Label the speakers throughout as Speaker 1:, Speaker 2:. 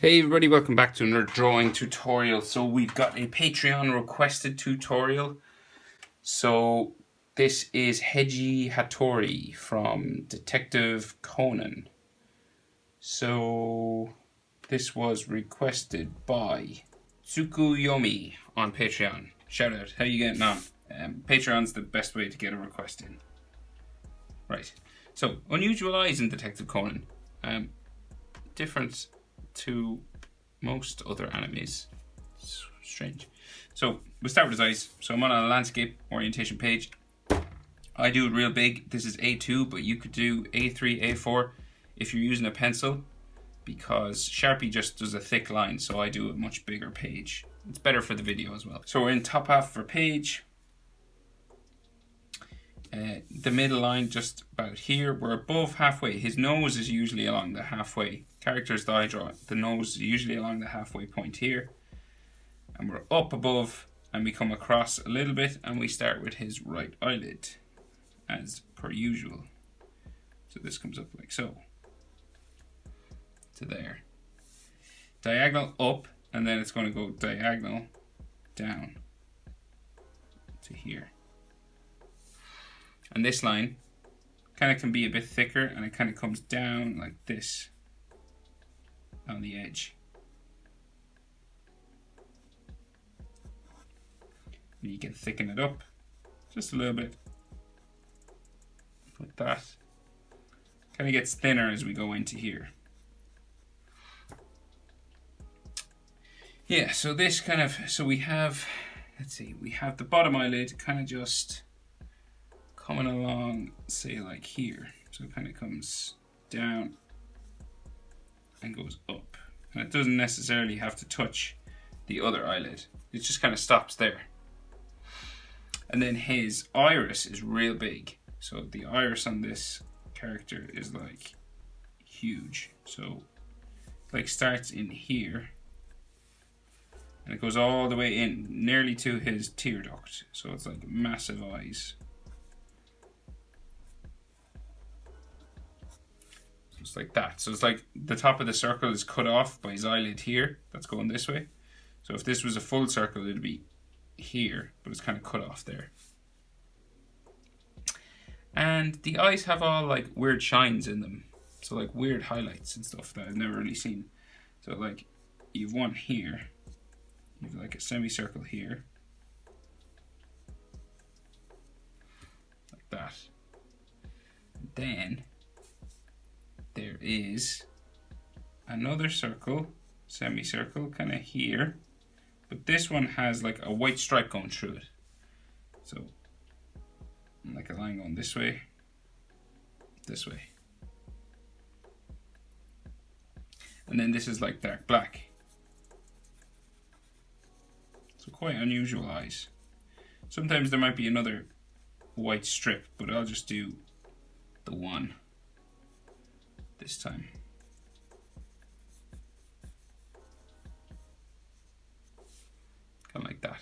Speaker 1: Hey everybody, welcome back to another drawing tutorial. So we've got a Patreon requested tutorial. So this is Heiji Hattori from Detective Conan. So this was requested by Tsukuyomi on Patreon. Shout out, how you getting on? Patreon's the best way to get a request in. Right, so unusual eyes in Detective Conan. Different to most other animes. It's strange. So we'll start with his eyes. So I'm on a landscape orientation page. I do it real big. This is A2, but you could do A3, A4 if you're using a pencil, because Sharpie just does a thick line, so I do a much bigger page. It's better for the video as well. So we're in top half of our page. The middle line just about here. We're above halfway. His nose is usually along the halfway. Characters that I draw, the nose is usually along the halfway point here. And we're up above and we come across a little bit and we start with his right eyelid as per usual. So this comes up like so to there. Diagonal up, and then it's going to go diagonal down to here. And this line kind of can be a bit thicker, and it kind of comes down like this on the edge. And you can thicken it up just a little bit like that. Kind of gets thinner as we go into here. Yeah, so this kind of, so we have, let's see, we have the bottom eyelid kind of just coming along, say like here. So it kind of comes down and goes up. And it doesn't necessarily have to touch the other eyelid. It just kind of stops there. And then his iris is real big. So the iris on this character is like huge. So like starts in here and it goes all the way in, nearly to his tear duct. So it's like massive eyes. Just like that. So it's like the top of the circle is cut off by his eyelid here. That's going this way. So if this was a full circle, it'd be here, but it's kind of cut off there. And the eyes have all like weird shines in them. So like weird highlights and stuff that I've never really seen. So like you've one here. You've like a semicircle here. Like that. And then there is another circle, semicircle, kind of here, but this one has like a white stripe going through it. So, like a line going this way, and then this is like dark black. So quite unusual eyes. Sometimes there might be another white strip, but I'll just do the one this time. Kind of like that.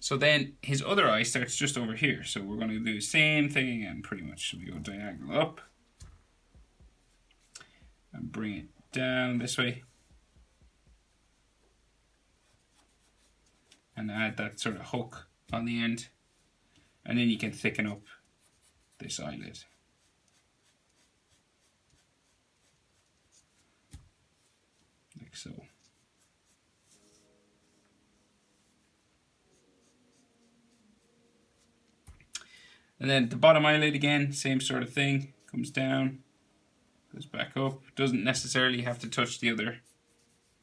Speaker 1: So then his other eye starts just over here. So we're going to do the same thing again pretty much. So we go diagonal up and bring it down this way. And add that sort of hook on the end. And then you can thicken up this eyelid. Like so. And then the bottom eyelid again, same sort of thing. Comes down, goes back up. Doesn't necessarily have to touch the other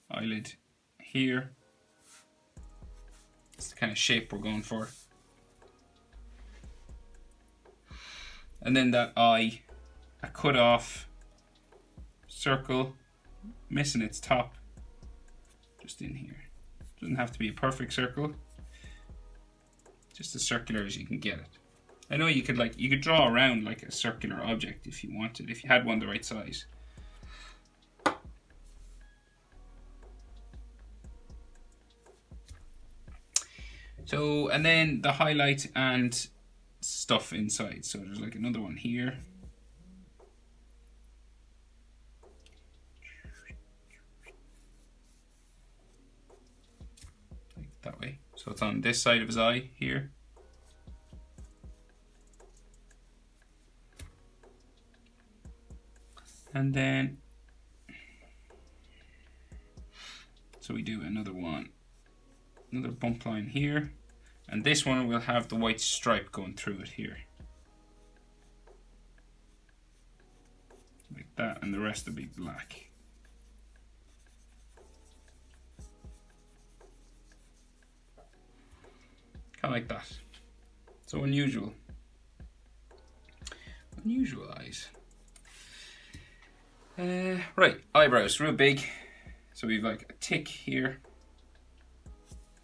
Speaker 1: eyelid here. It's the kind of shape we're going for. And then that eye, a cut off circle, missing its top, just in here. Doesn't have to be a perfect circle, just as circular as you can get it. I know you could draw around like a circular object if you wanted, if you had one the right size. So, and then the highlight and stuff inside. So there's like another one here. So it's on this side of his eye here. And then, so we do another one, another bump line here. And this one will have the white stripe going through it here. Like that, and the rest will be black. Kind of like that. So unusual. Unusual eyes. Right, eyebrows, real big. So we've like a tick here.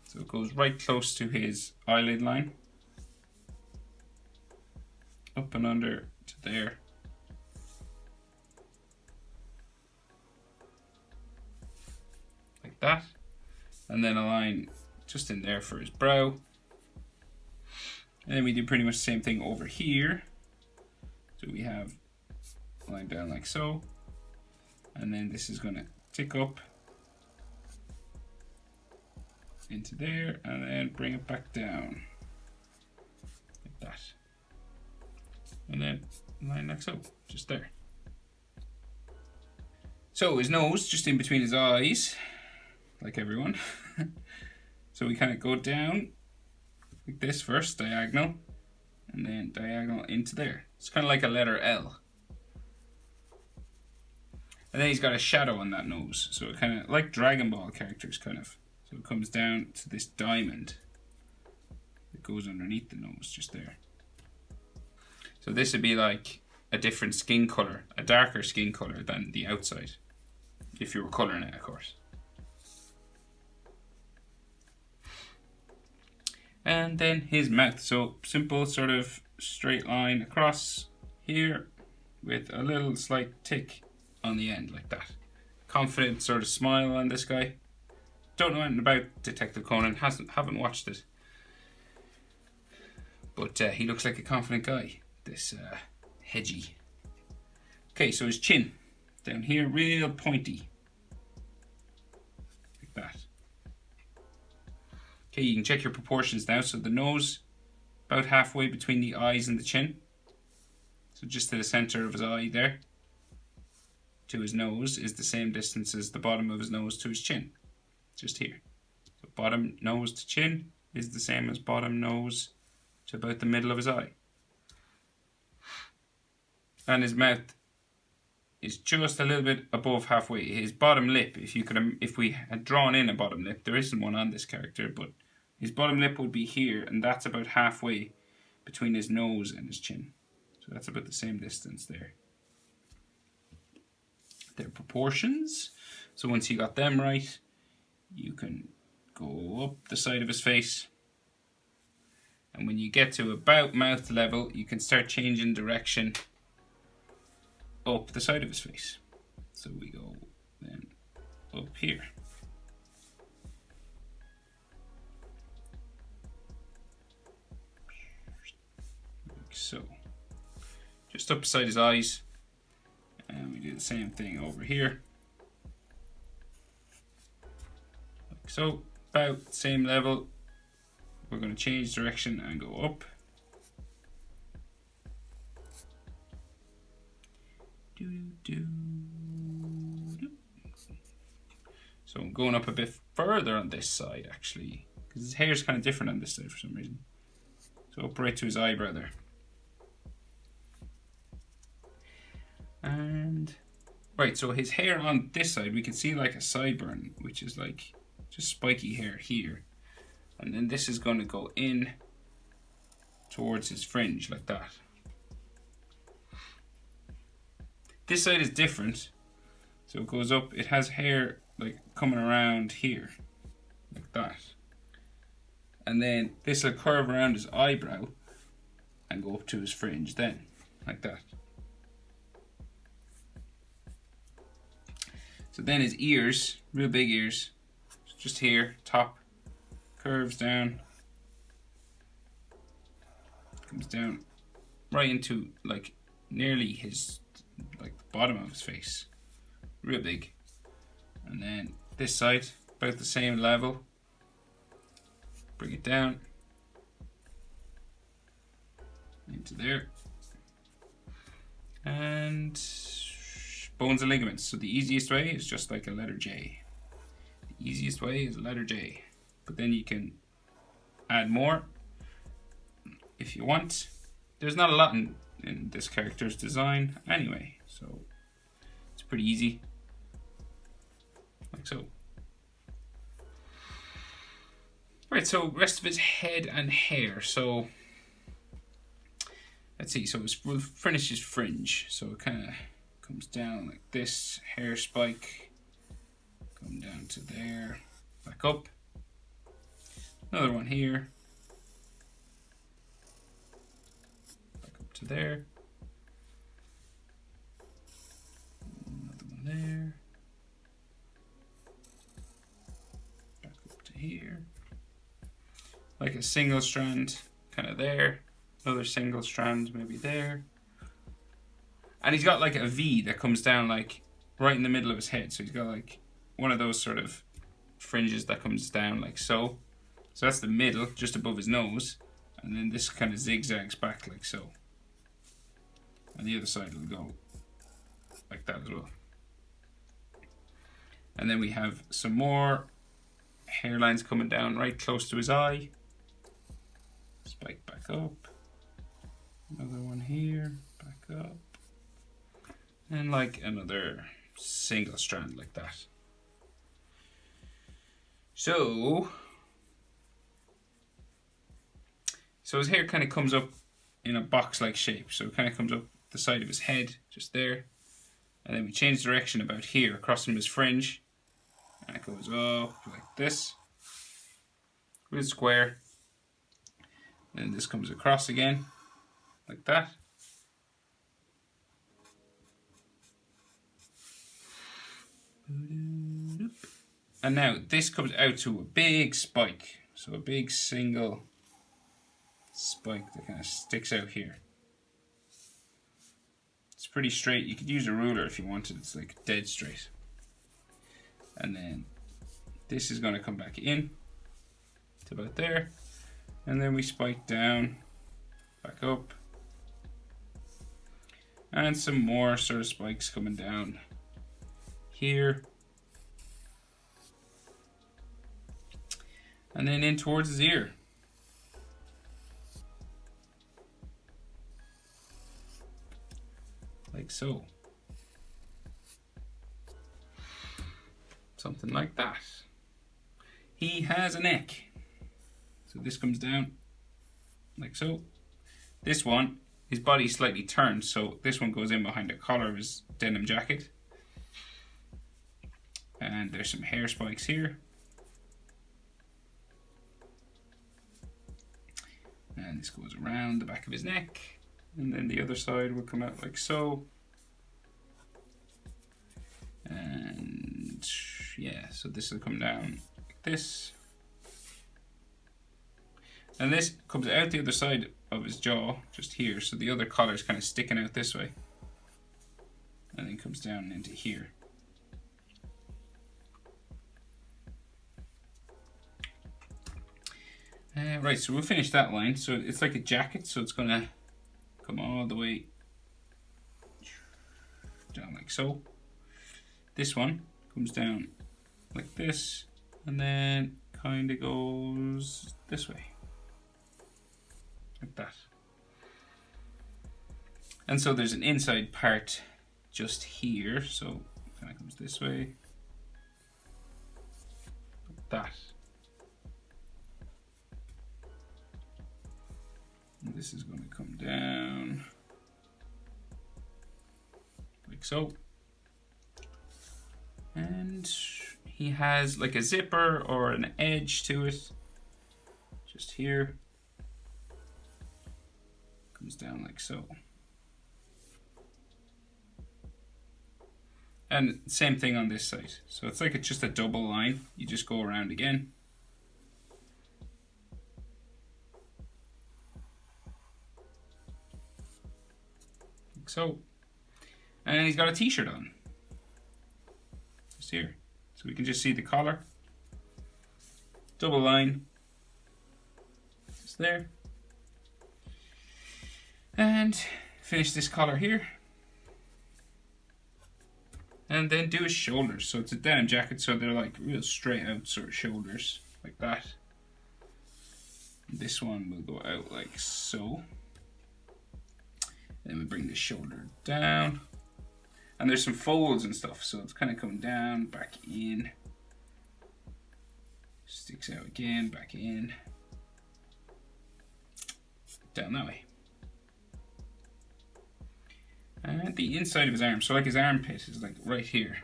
Speaker 1: So it goes right close to his eyelid line. Up and under to there. Like that. And then a line just in there for his brow. And then we do pretty much the same thing over here. So we have a line down like so. And then this is going to tick up into there and then bring it back down. Like that. And then line like so, just there. So his nose, just in between his eyes, like everyone. So we kind of go down like this first, diagonal, and then diagonal into there. It's kind of like a letter L. And then he's got a shadow on that nose, so it kind of like Dragon Ball characters, kind of. So it comes down to this diamond that goes underneath the nose, just there. So this would be like a different skin color, a darker skin color than the outside, if you were coloring it, of course. And then his mouth, so simple sort of straight line across here with a little slight tick on the end like that. Confident sort of smile on this guy. Don't know anything about Detective Conan, haven't watched it. But he looks like a confident guy, this Heiji. Okay, so his chin down here, real pointy. Like that. Okay, you can check your proportions now. So the nose, about halfway between the eyes and the chin. So just to the center of his eye there. To his nose is the same distance as the bottom of his nose to his chin. Just here. So bottom nose to chin is the same as bottom nose to about the middle of his eye. And his mouth is just a little bit above halfway. His bottom lip, if we had drawn in a bottom lip, there isn't one on this character, but his bottom lip would be here, and that's about halfway between his nose and his chin. So that's about the same distance there. Their proportions. So once you got them right, you can go up the side of his face. And when you get to about mouth level, you can start changing direction up the side of his face. So we go then up here. Like so. Just up beside his eyes. And we do the same thing over here. Like so, about the same level. We're going to change direction and go up. So I'm going up a bit further on this side actually, because his hair is kind of different on this side for some reason. So up right to his eyebrow there. And right, so his hair on this side, we can see like a sideburn, which is like just spiky hair here. And then this is going to go in towards his fringe like that. This side is different. So it goes up, it has hair like coming around here, like that. And then this will curve around his eyebrow and go up to his fringe then, like that. So then his ears, real big ears, just here, top, curves down, comes down right into like nearly his, like the bottom of his face, real big. And then this side, about the same level. bring it down into there. And bones and ligaments. So the easiest way is just like a letter J. The easiest way is a letter J. But then you can add more if you want. There's not a lot in this character's design anyway, so it's pretty easy. Like so. Right, so rest of his head and hair. So let's see, so we'll finish his fringe. So it kind of comes down like this, hair spike, come down to there, back up. Another one here, back up to there. Another one there, back up to here. Like a single strand, kind of there. Another single strand, maybe there. And he's got like a V that comes down like right in the middle of his head. So he's got like one of those sort of fringes that comes down like so. So that's the middle, just above his nose. And then this kind of zigzags back like so. And the other side will go like that as well. And then we have some more hairlines coming down right close to his eye. Spike back up. Another one here, back up. And like another single strand like that. So his hair kind of comes up in a box-like shape. So it kind of comes up the side of his head, just there. And then we change direction about here, across from his fringe. And it goes up like this. With a square. And this comes across again, like that. And now this comes out to a big spike. So a big single spike that kind of sticks out here. It's pretty straight. You could use a ruler if you wanted. It's like dead straight. And then this is going to come back in to about there. And then we spike down, back up. And some more sort of spikes coming down here. And then in towards his ear. Like so. Something like that. He has a neck. So this comes down like so. This one, his body's slightly turned, so this one goes in behind the collar of his denim jacket. And there's some hair spikes here. And this goes around the back of his neck. And then the other side will come out like so. And yeah, so this will come down like this. And this comes out the other side of his jaw, just here, so the other collar is kind of sticking out this way. And then comes down into here. Right, so we'll finish that line. So it's like a jacket, so it's going to come all the way down like so. This one comes down like this, and then kind of goes this way. Like that. And so there's an inside part just here, so it kind of comes this way, like that. And this is going to come down like so. And he has like a zipper or an edge to it, just here. Comes down like so. And same thing on this side. So it's like it's just a double line. You just go around again. Like so. And he's got a t-shirt on. Just here. So we can just see the collar. Double line. So there. And finish this collar here. And then do his shoulders. So it's a denim jacket, so they're like real straight out sort of shoulders, like that. And this one will go out like so. Then we bring the shoulder down. And there's some folds and stuff, so it's kind of coming down, back in. Sticks out again, back in. Down that way. And the inside of his arm, so like his armpit is like right here.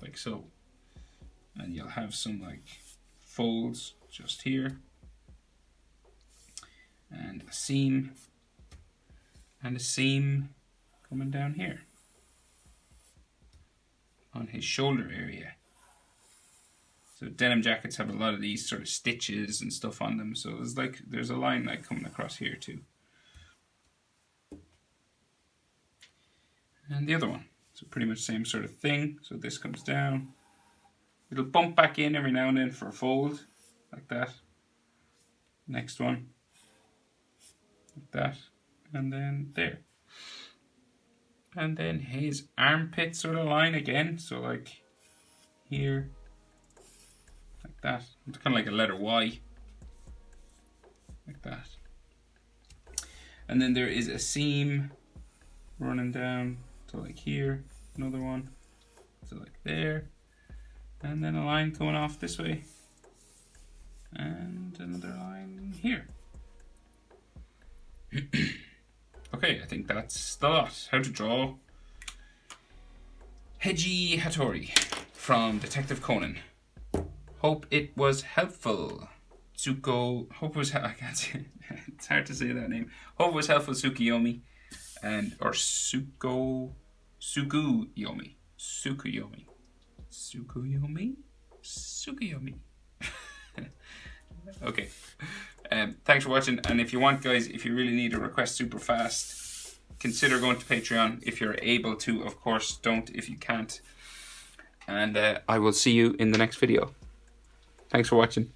Speaker 1: Like so. And you'll have some like folds just here. And a seam. And a seam coming down here. On his shoulder area. So denim jackets have a lot of these sort of stitches and stuff on them. So there's a line like coming across here too. And the other one. So pretty much same sort of thing. So this comes down. It'll bump back in every now and then for a fold. Like that. Next one. Like that. And then there. And then his armpit sort of line again. So like here. Like that. It's kind of like a letter Y. Like that. And then there is a seam running down to like here. Another one. So like there. And then a line coming off this way. And another line here. Okay, I think that's the lot. How to draw Heiji Hattori from Detective Conan. Hope it was helpful. I can't say it. It's hard to say that name. Hope it was helpful, Tsukuyomi. Or Sukuyomi. Okay. Thanks for watching. And if you want, guys, if you really need a request super fast, consider going to Patreon if you're able to. Of course, don't if you can't. And I will see you in the next video. Thanks for watching.